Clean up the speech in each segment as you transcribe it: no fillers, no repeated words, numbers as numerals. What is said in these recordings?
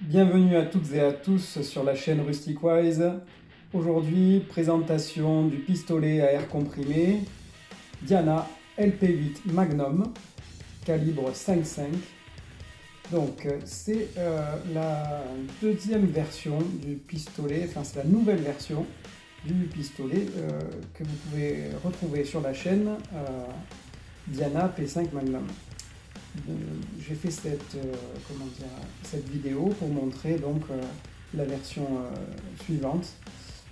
Bienvenue à toutes et à tous sur la chaîne Rusticwise. Aujourd'hui, présentation du pistolet à air comprimé Diana LP8 Magnum, calibre 5,5. Donc c'est la deuxième version du pistolet, enfin c'est la nouvelle version du pistolet que vous pouvez retrouver sur la chaîne Diana P5 Magnum. J'ai fait cette vidéo pour montrer donc la version suivante,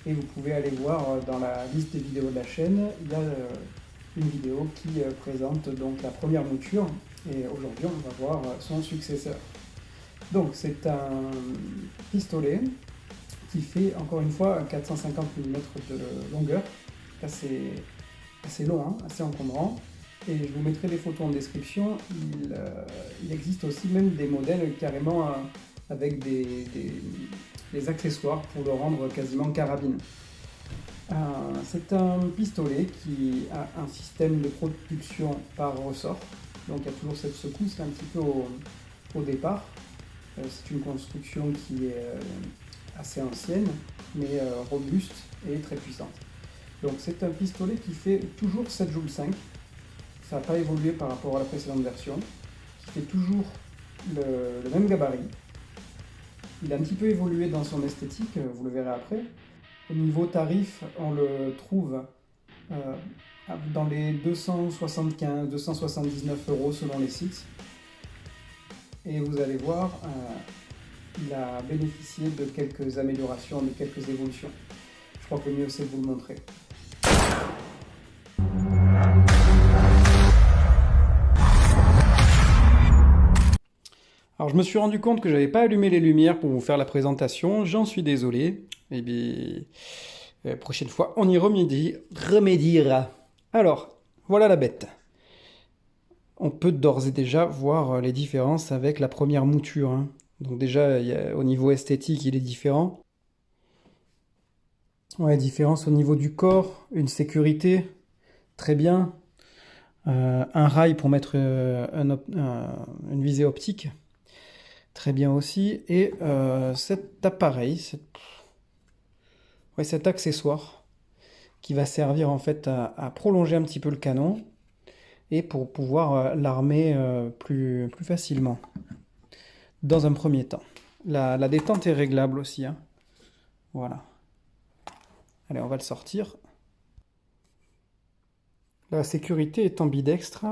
et vous pouvez aller voir dans la liste des vidéos de la chaîne, il y a une vidéo qui présente donc la première mouture, et aujourd'hui on va voir son successeur. Donc c'est un pistolet qui fait encore une fois 450 mm de longueur, assez long, hein, assez encombrant. Et je vous mettrai des photos en description. Il existe aussi même des modèles carrément avec des accessoires pour le rendre quasiment carabine. C'est un pistolet qui a un système de propulsion par ressort. Donc il y a toujours cette secousse un petit peu au départ. C'est une construction qui est assez ancienne, mais robuste et très puissante. Donc c'est un pistolet qui fait toujours 7,5 joules. Ça n'a pas évolué par rapport à la précédente version, qui fait toujours le même gabarit. Il a un petit peu évolué dans son esthétique, vous le verrez après. Au niveau tarif, on le trouve dans les 275-279 € selon les sites. Et vous allez voir, il a bénéficié de quelques améliorations, de quelques évolutions. Je crois que le mieux c'est de vous le montrer. Alors je me suis rendu compte que j'avais pas allumé les lumières pour vous faire la présentation, j'en suis désolé. Et bien, prochaine fois, on y remédiera. Alors, voilà la bête. On peut d'ores et déjà voir les différences avec la première mouture, hein. Donc déjà, au niveau esthétique, il est différent. Ouais, différence au niveau du corps, une sécurité, très bien. Un rail pour mettre une visée optique. Très bien aussi. Et cet appareil, cet accessoire qui va servir en fait à prolonger un petit peu le canon et pour pouvoir l'armer plus facilement dans un premier temps. La détente est réglable aussi, hein. Voilà. Allez, on va le sortir. La sécurité est ambidextre.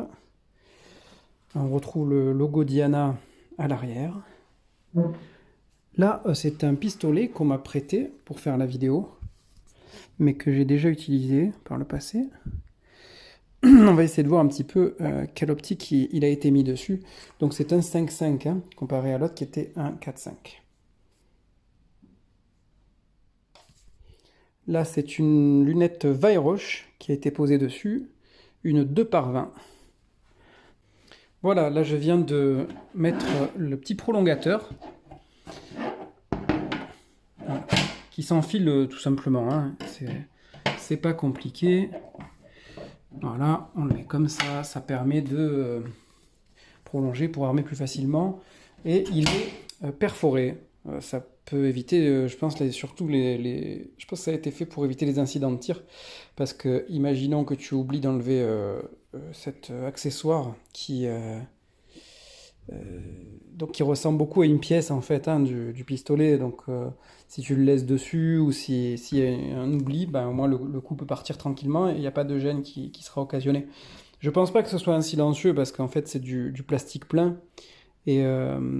On retrouve le logo Diana à l'arrière. Là, c'est un pistolet qu'on m'a prêté pour faire la vidéo, mais que j'ai déjà utilisé par le passé. On va essayer de voir un petit peu quelle optique il a été mis dessus. Donc c'est un 5.5 hein, comparé à l'autre qui était un 4.5. Là, c'est une lunette Weyrauch qui a été posée dessus, une 2x20. Voilà, là je viens de mettre le petit prolongateur qui s'enfile tout simplement, hein. C'est pas compliqué. Voilà, on le met comme ça permet de prolonger pour armer plus facilement. Et il est perforé. Ça peut éviter, je pense, surtout je pense que ça a été fait pour éviter les incidents de tir. Parce que, imaginons que tu oublies d'enlever cet accessoire donc qui ressemble beaucoup à une pièce en fait hein, du pistolet. Donc si tu le laisses dessus ou s'il y a un oubli, ben, au moins le coup peut partir tranquillement et il n'y a pas de gêne qui sera occasionné. Je pense pas que ce soit un silencieux parce qu'en fait c'est du plastique plein et en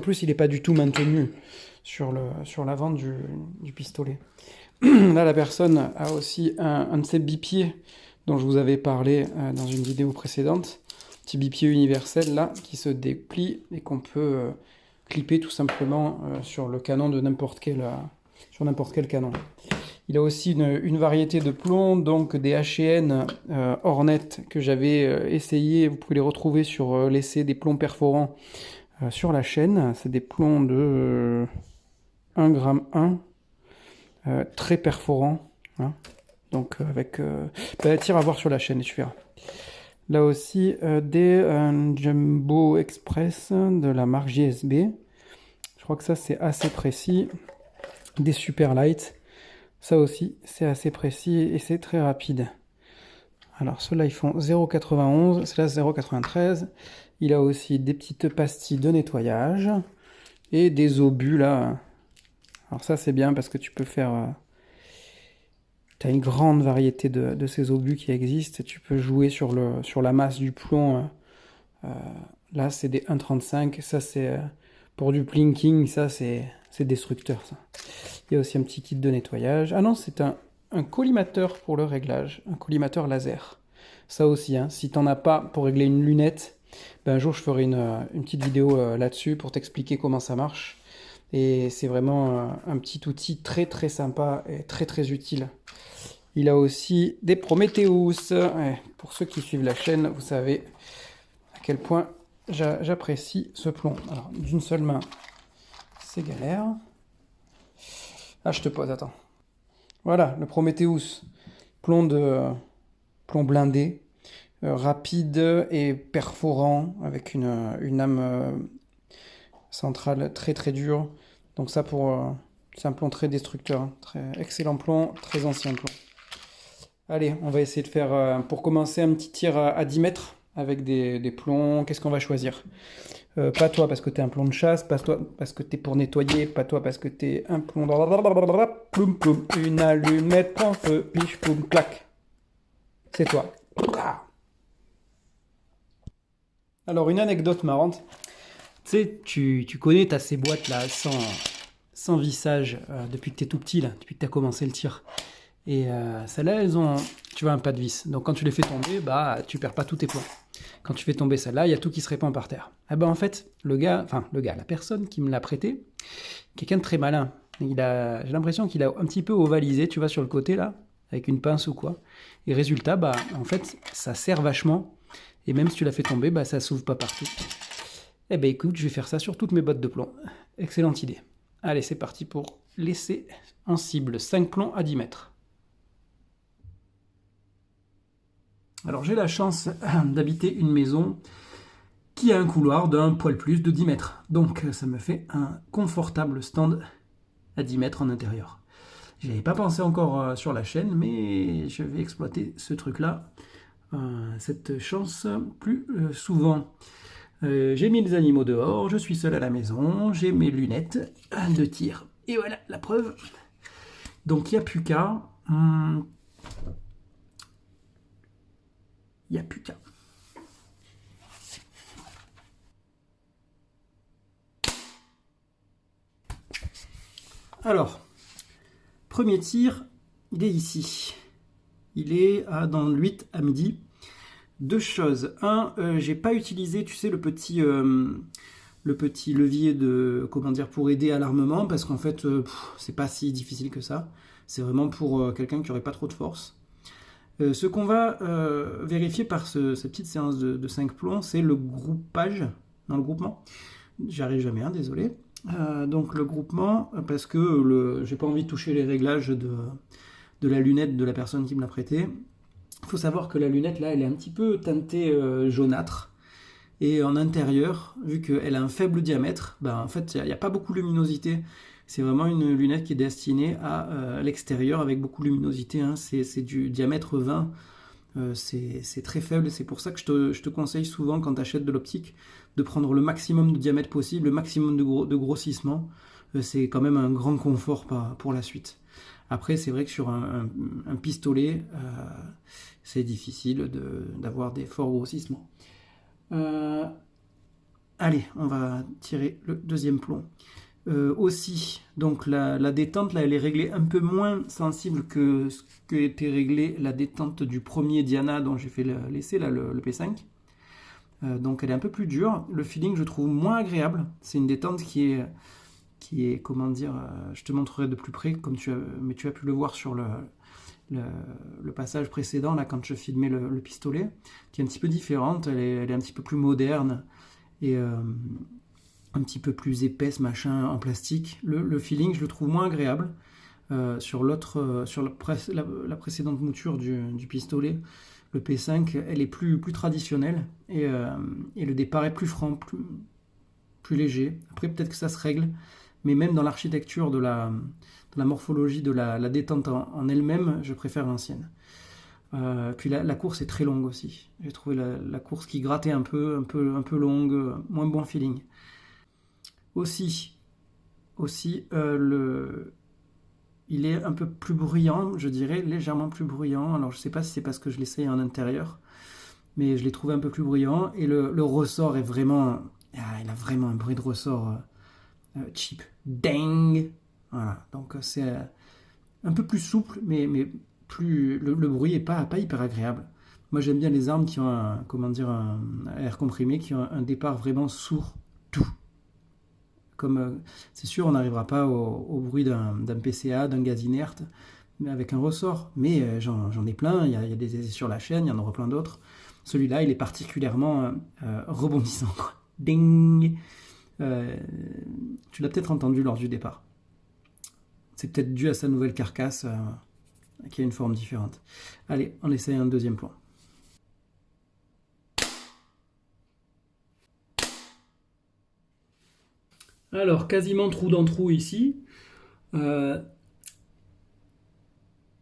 plus il n'est pas du tout maintenu sur l'avant du pistolet. Là la personne a aussi un de ces bipieds dont je vous avais parlé dans une vidéo précédente. Petit bipied universel là qui se déplie et qu'on peut clipper tout simplement sur le canon de n'importe quel canon. Il a aussi une variété de plombs, donc des H&N Hornet que j'avais essayé. Vous pouvez les retrouver sur l'essai des plombs perforants sur la chaîne. C'est des plombs de 1,1 g, très perforants, hein. Donc avec tire à voir sur la chaîne et tu verras. Là aussi, des Jumbo Express de la marque JSB. Je crois que ça, c'est assez précis. Des Super Light. Ça aussi, c'est assez précis et c'est très rapide. Alors, ceux-là, ils font 0,91. Ceux-là, 0,93. Il a aussi des petites pastilles de nettoyage. Et des obus, là. Alors ça, c'est bien parce que tu peux faire... tu as une grande variété de ces obus qui existent. Tu peux jouer sur la masse du plomb. Là, c'est des 1,35. Ça, c'est pour du plinking. Ça, c'est destructeur, ça. Il y a aussi un petit kit de nettoyage. Ah non, c'est un collimateur pour le réglage. Un collimateur laser. Ça aussi, hein, si tu n'en as pas pour régler une lunette, ben, un jour, je ferai une petite vidéo là-dessus pour t'expliquer comment ça marche. Et c'est vraiment un petit outil très très sympa et très très utile. Il a aussi des Prometheus. Ouais, pour ceux qui suivent la chaîne, vous savez à quel point j'apprécie ce plomb. Alors, d'une seule main, c'est galère. Ah, je te pose, attends. Voilà, le Prometheus. Plomb blindé, rapide et perforant, avec une âme centrale très très dure. Donc ça, c'est un plomb très destructeur. Hein. Très excellent plomb, très ancien plomb. Allez, on va essayer de faire, pour commencer, un petit tir à 10 mètres avec des plombs. Qu'est-ce qu'on va choisir? Pas toi parce que t'es un plomb de chasse, pas toi parce que t'es pour nettoyer, pas toi parce que t'es un plomb... Ploum ploum, une allumette prend feu, piche ploum, clac. C'est toi. Alors, une anecdote marrante. Tu sais, tu connais, t'as ces boîtes là sans vissage depuis que t'es tout petit, là, depuis que t'as commencé le tir. Et celles-là, elles ont, tu vois, un pas de vis. Donc quand tu les fais tomber, bah, tu perds pas tous tes plombs. Quand tu fais tomber celle-là, il y a tout qui se répand par terre. Eh ben en fait, la personne qui me l'a prêté, quelqu'un de très malin. J'ai l'impression qu'il a un petit peu ovalisé, tu vois, sur le côté là, avec une pince ou quoi. Et résultat, bah, en fait, ça sert vachement. Et même si tu la fais tomber, bah, ça s'ouvre pas partout. Eh ben écoute, je vais faire ça sur toutes mes bottes de plomb. Excellente idée. Allez, c'est parti pour laisser en cible 5 plombs à 10 mètres. Alors j'ai la chance d'habiter une maison qui a un couloir d'un poil plus de 10 mètres. Donc ça me fait un confortable stand à 10 mètres en intérieur. Je n'avais pas pensé encore sur la chaîne, mais je vais exploiter ce truc-là, cette chance plus souvent. J'ai mis les animaux dehors, je suis seul à la maison, j'ai mes lunettes de tir. Et voilà la preuve. Donc il n'y a plus qu'à... Il n'y a plus qu'à. Alors, premier tir, il est ici. Il est dans le 8 à midi. Deux choses. Un, j'ai pas utilisé, tu sais, le petit levier de, comment dire, pour aider à l'armement, parce qu'en fait, c'est pas si difficile que ça. C'est vraiment pour quelqu'un qui aurait pas trop de force. Ce qu'on va vérifier par cette petite séance de 5 plombs, c'est le groupage dans le groupement. J'arrive jamais, hein, désolé. Donc le groupement, parce que j'ai pas envie de toucher les réglages de la lunette de la personne qui me l'a prêté. Il faut savoir que la lunette là, elle est un petit peu teintée jaunâtre. Et en intérieur, vu qu'elle a un faible diamètre, ben, en fait, il n'y a pas beaucoup de luminosité. C'est vraiment une lunette qui est destinée à l'extérieur avec beaucoup de luminosité. Hein. C'est du diamètre 20. C'est très faible. C'est pour ça que je te conseille souvent, quand tu achètes de l'optique, de prendre le maximum de diamètre possible, le maximum de grossissement. C'est quand même un grand confort pour la suite. Après, c'est vrai que sur un pistolet, c'est difficile d'avoir des forts grossissements. Allez, on va tirer le deuxième plomb. Aussi, donc la détente, là, elle est réglée un peu moins sensible que ce que était réglée la détente du premier Diana dont j'ai fait l'essai, là, le P5. Donc elle est un peu plus dure. Le feeling, je trouve, moins agréable. C'est une détente qui est comment dire, je te montrerai de plus près, mais tu as pu le voir sur le passage précédent, là, quand je filmais le pistolet, qui est un petit peu différente. Elle est un petit peu plus moderne et un petit peu plus épaisse, machin, en plastique. Le feeling, je le trouve moins agréable. Sur la précédente mouture du pistolet, Le P5, elle est plus traditionnelle et le départ est plus franc, plus léger. Après, peut-être que ça se règle, mais même dans l'architecture de la morphologie de la détente en elle-même, je préfère l'ancienne. Puis la course est très longue aussi. J'ai trouvé la course qui grattait un peu longue, moins bon feeling. Aussi, il est un peu plus bruyant, je dirais, légèrement plus bruyant. Alors je ne sais pas si c'est parce que je l'essaye en intérieur, mais je l'ai trouvé un peu plus bruyant. Et le ressort est vraiment... il a vraiment un bruit de ressort cheap. Dang. Voilà, donc c'est un peu plus souple, mais plus le bruit n'est pas hyper agréable. Moi j'aime bien les armes qui ont un air comprimé, qui ont un départ vraiment sourd, tout. Comme c'est sûr, on n'arrivera pas au bruit d'un PCA, d'un gaz inerte, mais avec un ressort. Mais j'en ai plein, il y a des essais sur la chaîne, il y en aura plein d'autres. Celui-là, il est particulièrement rebondissant, quoi. Ding. Tu l'as peut-être entendu lors du départ. C'est peut-être dû à sa nouvelle carcasse qui a une forme différente. Allez, on essaye un deuxième plan. Alors, quasiment trou dans trou ici.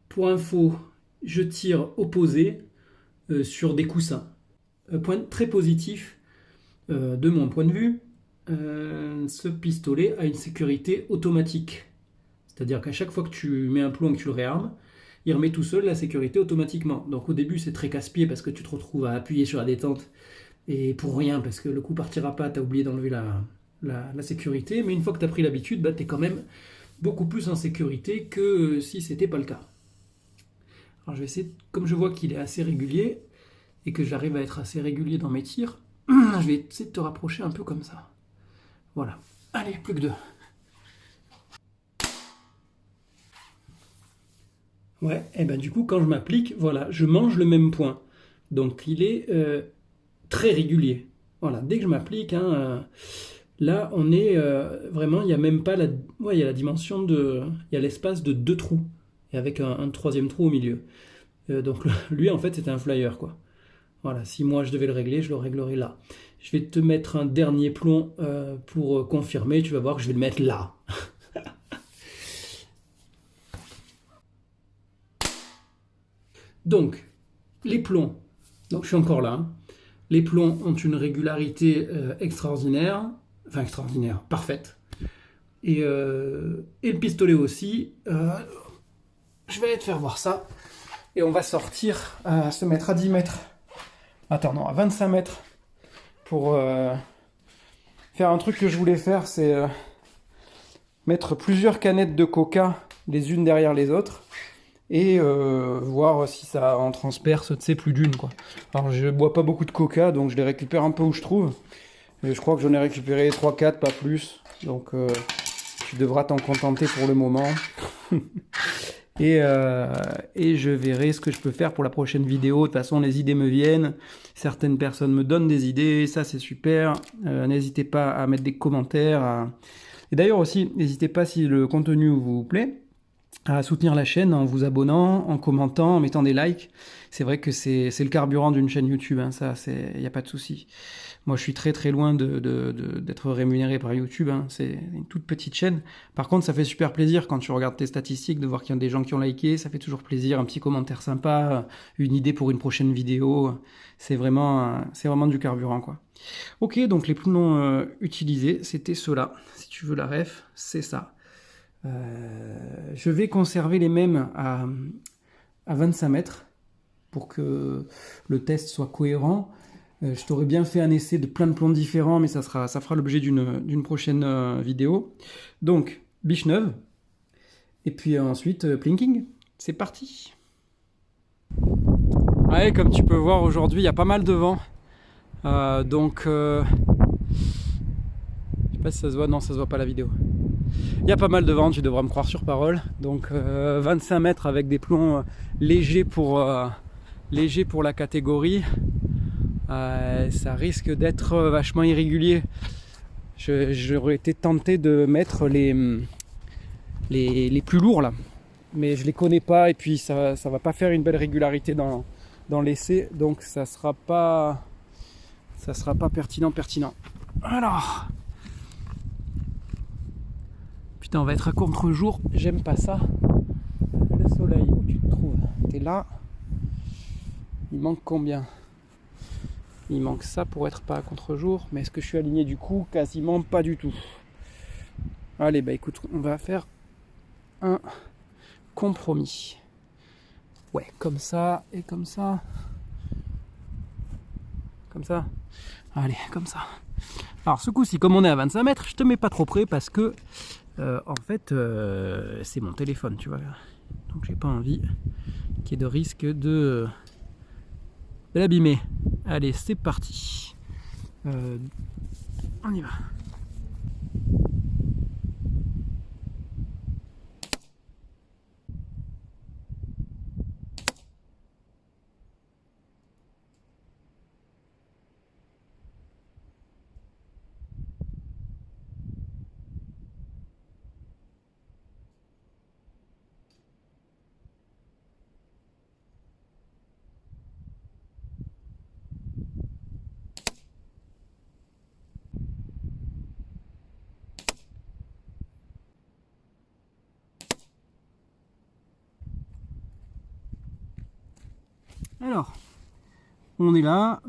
Pour info, je tire opposé sur des coussins. Point très positif de mon point de vue, ce pistolet a une sécurité automatique. C'est-à-dire qu'à chaque fois que tu mets un plomb et que tu le réarmes, il remet tout seul la sécurité automatiquement. Donc au début, c'est très casse-pied parce que tu te retrouves à appuyer sur la détente et pour rien, parce que le coup partira pas, tu as oublié d'enlever la sécurité. Mais une fois que tu as pris l'habitude, tu es quand même beaucoup plus en sécurité que si c'était pas le cas. Alors je vais essayer, comme je vois qu'il est assez régulier et que j'arrive à être assez régulier dans mes tirs, je vais essayer de te rapprocher un peu comme ça. Voilà. Allez, plus que 2. Ouais, et ben du coup, quand je m'applique, voilà, je mange le même point. Donc il est très régulier. Voilà, dès que je m'applique, là on est vraiment, il n'y a même pas il y a la dimension il y a l'espace de 2 trous, et avec un troisième trou au milieu. Donc lui, en fait, c'était un flyer, quoi. Voilà, si moi je devais le régler, je le réglerais là. Je vais te mettre un dernier plomb pour confirmer. Tu vas voir que je vais le mettre là. Donc, les plombs. Donc, je suis encore là. Les plombs ont une régularité extraordinaire. Enfin, extraordinaire, parfaite. Et le pistolet aussi. Je vais aller te faire voir ça. Et on va sortir, se mettre à 10 mètres. Attends, non, à 25 mètres. Pour faire un truc que je voulais faire, c'est mettre plusieurs canettes de coca les unes derrière les autres et voir si ça en transperce, tu sais, plus d'une, quoi. Alors je bois pas beaucoup de coca, donc je les récupère un peu où je trouve. Et je crois que j'en ai récupéré 3-4, pas plus. Donc tu devras t'en contenter pour le moment. Et je verrai ce que je peux faire pour la prochaine vidéo. De toute façon, les idées me viennent. Certaines personnes me donnent des idées. Ça, c'est super. N'hésitez pas à mettre des commentaires. Et d'ailleurs aussi, n'hésitez pas, si le contenu vous plaît, à soutenir la chaîne en vous abonnant, en commentant, en mettant des likes. C'est vrai que c'est le carburant d'une chaîne YouTube. Hein, ça, il n'y a pas de souci. Moi, je suis très très loin d'être rémunéré par YouTube. Hein. C'est une toute petite chaîne. Par contre, ça fait super plaisir quand tu regardes tes statistiques de voir qu'il y a des gens qui ont liké. Ça fait toujours plaisir. Un petit commentaire sympa, une idée pour une prochaine vidéo. C'est vraiment du carburant, quoi. Ok, donc les plombs utilisés, c'était ceux-là. Si tu veux la ref, c'est ça. Je vais conserver les mêmes à 25 mètres pour que le test soit cohérent. Je t'aurais bien fait un essai de plein de plombs différents, mais ça fera l'objet d'une prochaine vidéo. Donc, biche neuve. Et puis ensuite, plinking. C'est parti. Ouais, comme tu peux voir, aujourd'hui, il y a pas mal de vent. Donc, je sais pas si ça se voit. Non, ça se voit pas la vidéo. Il y a pas mal de vent, tu devras me croire sur parole. Donc, 25 mètres avec des plombs légers pour la catégorie. Ça risque d'être vachement irrégulier. J'aurais été tenté de mettre les plus lourds là, mais je les connais pas et puis ça va pas faire une belle régularité dans dans l'essai, donc ça sera pas pertinent. Alors, putain, on va être à contre-jour, j'aime pas ça. Le soleil, où tu te trouves? T'es là. Il manque combien? Il manque ça pour être pas à contre-jour, mais est-ce que je suis aligné du coup? Quasiment pas du tout. Allez, bah écoute, on va faire un compromis. Ouais, comme ça et comme ça. Comme ça. Allez, comme ça. Alors ce coup-ci, comme on est à 25 mètres, je te mets pas trop près parce que en fait c'est mon téléphone, tu vois. Donc j'ai pas envie qu'il y ait de risque de l'abîmer. Allez, c'est parti. On y va. Alors, on est là,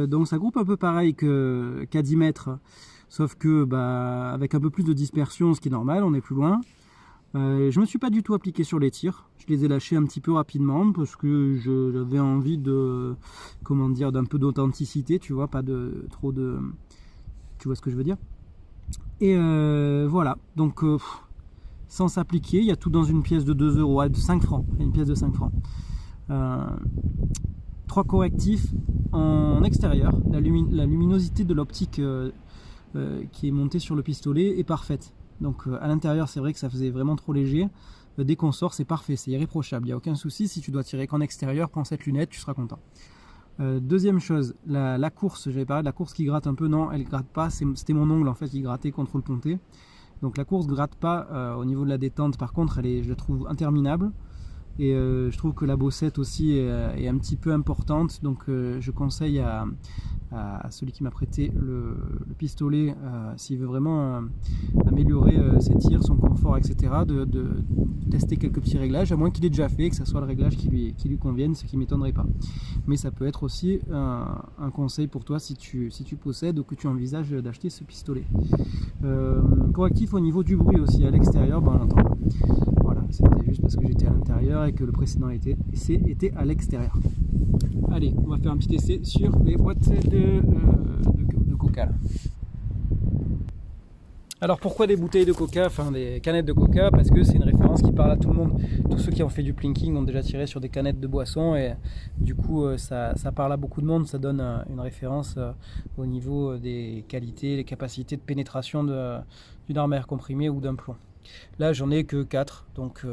donc ça groupe un peu pareil qu'à 10 mètres, sauf que bah, avec un peu plus de dispersion, ce qui est normal, on est plus loin. Je me suis pas du tout appliqué sur les tirs, je les ai lâchés un petit peu rapidement parce que j'avais envie de, comment dire, d'un peu d'authenticité, tu vois, pas de trop de, tu vois ce que je veux dire. Et voilà, donc sans s'appliquer, il y a tout dans une pièce de 2 euros, de 5 francs, une pièce de 5 francs. 3 correctifs en extérieur, la luminosité de l'optique qui est montée sur le pistolet est parfaite. Donc à l'intérieur c'est vrai que ça faisait vraiment trop léger. Dès qu'on sort c'est parfait, c'est irréprochable, il n'y a aucun souci. Si tu dois tirer qu'en extérieur, prends cette lunette, tu seras content. Deuxième chose, la course, j'avais parlé de la course qui gratte un peu, non elle gratte pas, c'était mon ongle en fait qui grattait contre le ponté. Donc la course gratte pas au niveau de la détente, par contre je la trouve interminable. Et je trouve que la bossette aussi est un petit peu importante, donc je conseille à celui qui m'a prêté le pistolet, s'il veut vraiment améliorer ses tirs, son confort, etc., de tester quelques petits réglages, à moins qu'il ait déjà fait, que ce soit le réglage qui lui convienne, ce qui ne m'étonnerait pas. Mais ça peut être aussi un conseil pour toi si tu possèdes ou que tu envisages d'acheter ce pistolet. Correctif au niveau du bruit aussi, à l'extérieur, ben, on entend. Voilà, c'était juste parce que j'étais à l'intérieur et que le précédent essai était à l'extérieur. Allez, on va faire un petit essai sur les boîtes de coca. Là. Alors pourquoi des bouteilles de coca, enfin des canettes de coca? Parce que c'est une référence qui parle à tout le monde. Tous ceux qui ont fait du plinking ont déjà tiré sur des canettes de boisson et du coup ça parle à beaucoup de monde, ça donne une référence au niveau des qualités, les capacités de pénétration d'une arme à air comprimé ou d'un plomb. Là j'en ai que 4, donc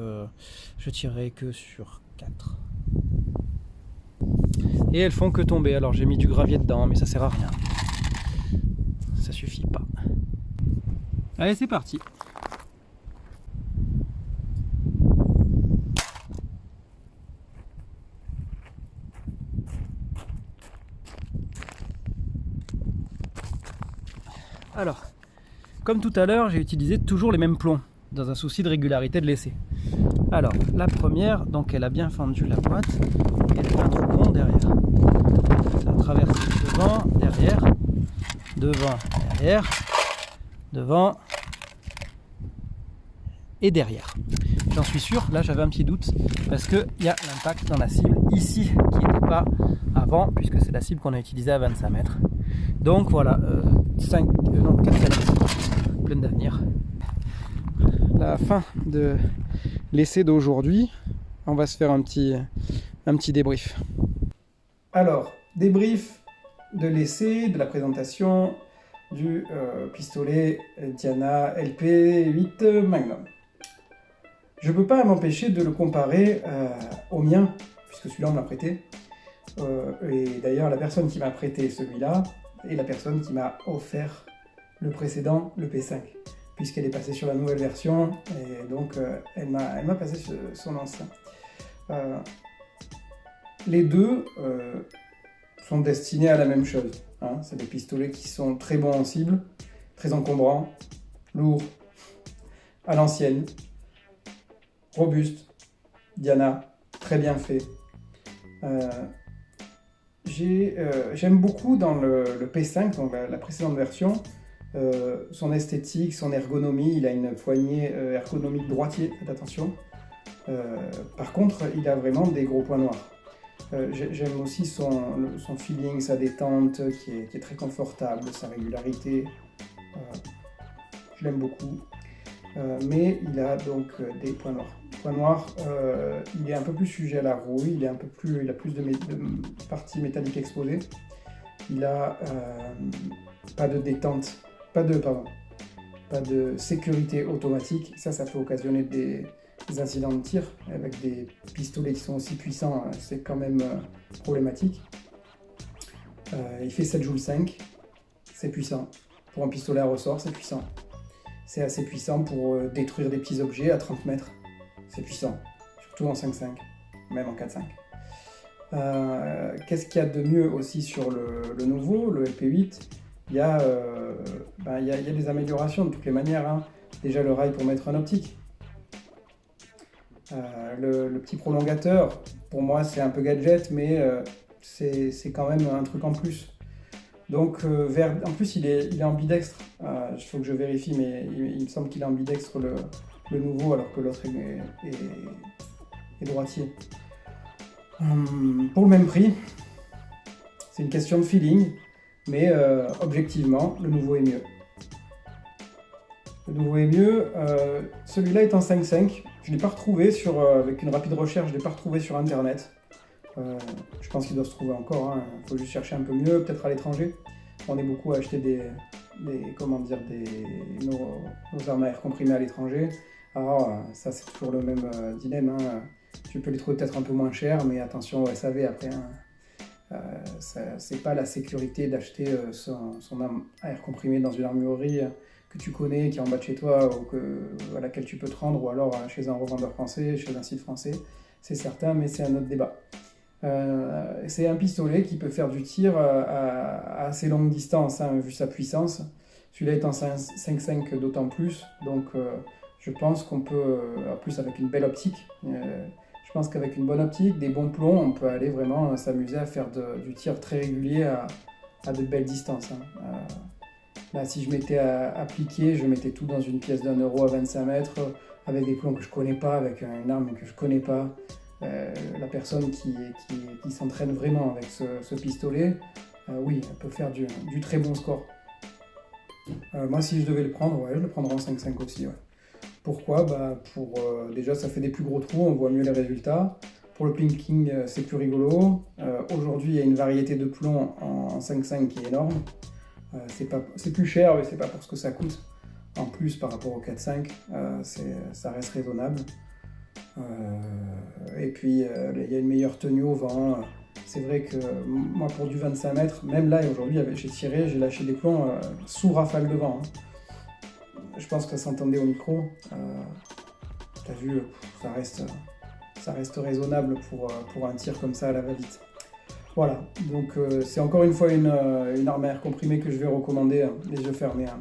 je tirerai que sur 4. Et elles font que tomber, alors j'ai mis du gravier dedans, mais ça sert à rien. Ça suffit pas. Allez, c'est parti. Alors, comme tout à l'heure, j'ai utilisé toujours les mêmes plombs, dans un souci de régularité de l'essai. Alors, la première, donc elle a bien fendu la boîte, et elle fait un trou rond derrière. Ça traverse devant, derrière, devant et derrière. J'en suis sûr, là j'avais un petit doute, parce qu'il y a l'impact dans la cible ici, qui n'était pas avant, puisque c'est la cible qu'on a utilisée à 25 mètres. Donc voilà, 4 canettes, pleines d'avenir. La fin de l'essai d'aujourd'hui, on va se faire un petit débrief. Alors, débrief de l'essai, de la présentation du pistolet Diana LP8 Magnum. Je ne peux pas m'empêcher de le comparer au mien, puisque celui-là on me l'a prêté. Et d'ailleurs, la personne qui m'a prêté celui-là est la personne qui m'a offert le précédent, le P5, puisqu'elle est passée sur la nouvelle version, et donc elle m'a passé son ancien. Les deux sont destinés à la même chose. Hein. C'est des pistolets qui sont très bons en cible, très encombrants, lourds, à l'ancienne, robustes. Diana, très bien fait. J'aime beaucoup dans le P5, donc la précédente version, son esthétique, son ergonomie. Il a une poignée ergonomique droitier, faites attention. Par contre, il a vraiment des gros points noirs. J'aime aussi son feeling, sa détente qui est très confortable, sa régularité. Je l'aime beaucoup. Mais il a donc des points noirs. Point noir, il est un peu plus sujet à la rouille, il a plus de parties métalliques exposées. Il a pas de détente, pas de sécurité automatique. Ça peut occasionner des incidents de tir. Avec des pistolets qui sont aussi puissants, c'est quand même problématique. Il fait 7,5 joules, c'est puissant. Pour un pistolet à ressort, c'est puissant. C'est assez puissant pour détruire des petits objets à 30 mètres. C'est puissant, surtout en 5.5, même en 4.5. Qu'est-ce qu'il y a de mieux aussi sur le nouveau, le LP8? Il y a des améliorations de toutes les manières. Hein. Déjà le rail pour mettre un optique. Le petit prolongateur, pour moi c'est un peu gadget, mais c'est quand même un truc en plus. Donc, en plus, il est ambidextre. Il faut que je vérifie, mais il me semble qu'il est ambidextre le nouveau, alors que l'autre est droitier. Pour le même prix, c'est une question de feeling, mais objectivement, le nouveau est mieux. Le nouveau est mieux. Celui-là est en 5.5. Je ne l'ai pas retrouvé avec une rapide recherche, je ne l'ai pas retrouvé sur Internet. Je pense qu'il doit se trouver encore, hein. Il faut juste chercher un peu mieux, peut-être à l'étranger. On est beaucoup à acheter nos armes à air comprimé à l'étranger. Alors ça c'est toujours le même dilemme, hein. Tu peux les trouver peut-être un peu moins cher, mais attention au SAV après. Hein. C'est pas la sécurité d'acheter son arme à air comprimé dans une armurerie que tu connais, qui est en bas de chez toi, ou à laquelle tu peux te rendre, ou alors chez un revendeur français, chez un site français. C'est certain, mais c'est un autre débat. C'est un pistolet qui peut faire du tir à assez longue distance, hein, vu sa puissance. Celui-là est en 5.5 d'autant plus, donc je pense qu'on peut, en plus avec une belle optique, je pense qu'avec une bonne optique, des bons plombs, on peut aller vraiment s'amuser à faire du tir très régulier à de belles distances. Hein. Là, si je m'étais appliqué, je mettais tout dans une pièce d'1 € à 25 mètres, avec des plombs que je connais pas, avec une arme que je connais pas. La personne qui s'entraîne vraiment avec ce pistolet, oui, elle peut faire du très bon score. Moi, si je devais le prendre, ouais, je le prendrais en 5.5 aussi. Ouais. Pourquoi? Déjà, ça fait des plus gros trous, on voit mieux les résultats. Pour le plinking, c'est plus rigolo. Aujourd'hui, il y a une variété de plombs en 5.5 qui est énorme. C'est plus cher, mais c'est pas pour ce que ça coûte. En plus, par rapport au 4.5, ça reste raisonnable. Et puis il y a une meilleure tenue au vent. C'est vrai que moi pour du 25 mètres, même là aujourd'hui j'ai tiré, j'ai lâché des plombs sous rafale de vent. Hein. Je pense que ça s'entendait au micro. T'as vu, ça reste raisonnable pour un tir comme ça à la va-vite. Voilà, donc c'est encore une fois une arme à air comprimé que je vais recommander, hein, les yeux fermés. Hein.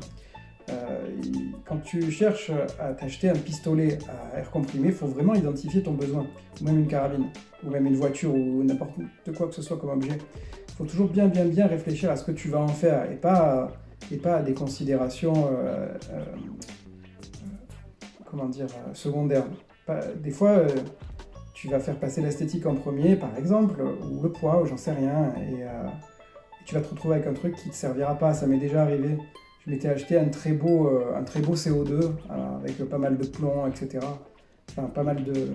Quand tu cherches à t'acheter un pistolet à air comprimé, il faut vraiment identifier ton besoin, ou même une carabine, ou même une voiture, ou n'importe quoi que ce soit comme objet. Il faut toujours bien réfléchir à ce que tu vas en faire, et pas à des considérations secondaires. Des fois, tu vas faire passer l'esthétique en premier, par exemple, ou le poids, ou j'en sais rien, et tu vas te retrouver avec un truc qui ne te servira pas. Ça m'est déjà arrivé. Je m'étais acheté un très beau CO2 avec pas mal de plomb, etc. Enfin, pas mal de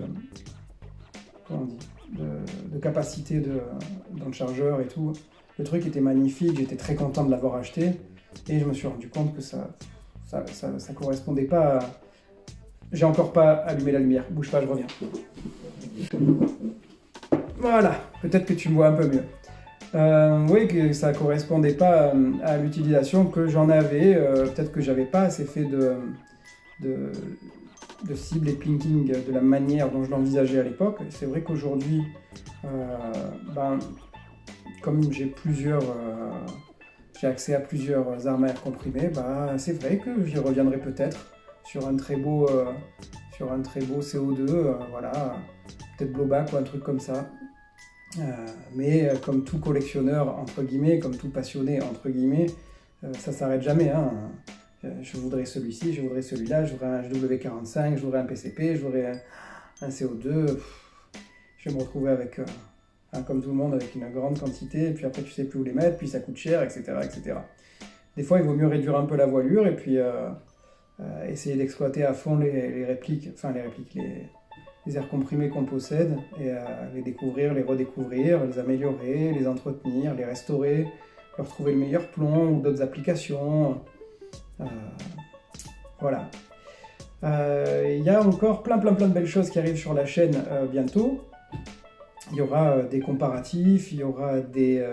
capacité dans le chargeur et tout. Le truc était magnifique, j'étais très content de l'avoir acheté. Et je me suis rendu compte que ça correspondait pas à... J'ai encore pas allumé la lumière. Bouge pas, je reviens. Voilà, peut-être que tu me vois un peu mieux. Oui, que ça correspondait pas à l'utilisation que j'en avais. Peut-être que j'avais pas assez fait de cible et plinking de la manière dont je l'envisageais à l'époque. C'est vrai qu'aujourd'hui, comme j'ai accès à plusieurs armes à air comprimé, c'est vrai que j'y reviendrai peut-être sur un très beau CO2, voilà, peut-être blowback ou un truc comme ça. Mais comme tout collectionneur, entre guillemets, comme tout passionné, entre guillemets, ça s'arrête jamais, hein. Je voudrais celui-ci, je voudrais celui-là, je voudrais un HW45, je voudrais un PCP, je voudrais un CO2. Je vais me retrouver avec, comme tout le monde, avec une grande quantité, et puis après tu sais plus où les mettre, puis ça coûte cher, etc., etc. Des fois, il vaut mieux réduire un peu la voilure, et puis essayer d'exploiter à fond les répliques, les airs comprimés qu'on possède, et les découvrir, les redécouvrir, les améliorer, les entretenir, les restaurer, leur trouver le meilleur plomb ou d'autres applications. Voilà. Il y a encore plein de belles choses qui arrivent sur la chaîne bientôt. Il y aura des comparatifs, il y aura des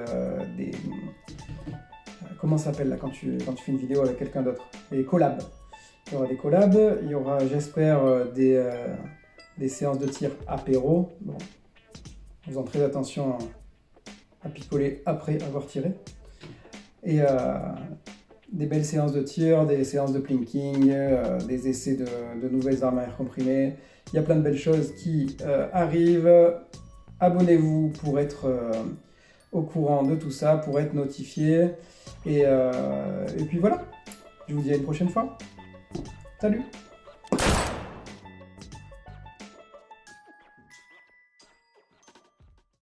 comment ça s'appelle là quand tu fais une vidéo avec quelqu'un d'autre? Des collabs. Il y aura des collabs, il y aura, j'espère, des séances de tir apéro. Bon, en faisant très attention à picoler après avoir tiré. Et des belles séances de tir, des séances de plinking, des essais de nouvelles armes à air comprimé. Il y a plein de belles choses qui arrivent. Abonnez-vous pour être au courant de tout ça, pour être notifié. Et puis voilà, je vous dis à une prochaine fois. Salut!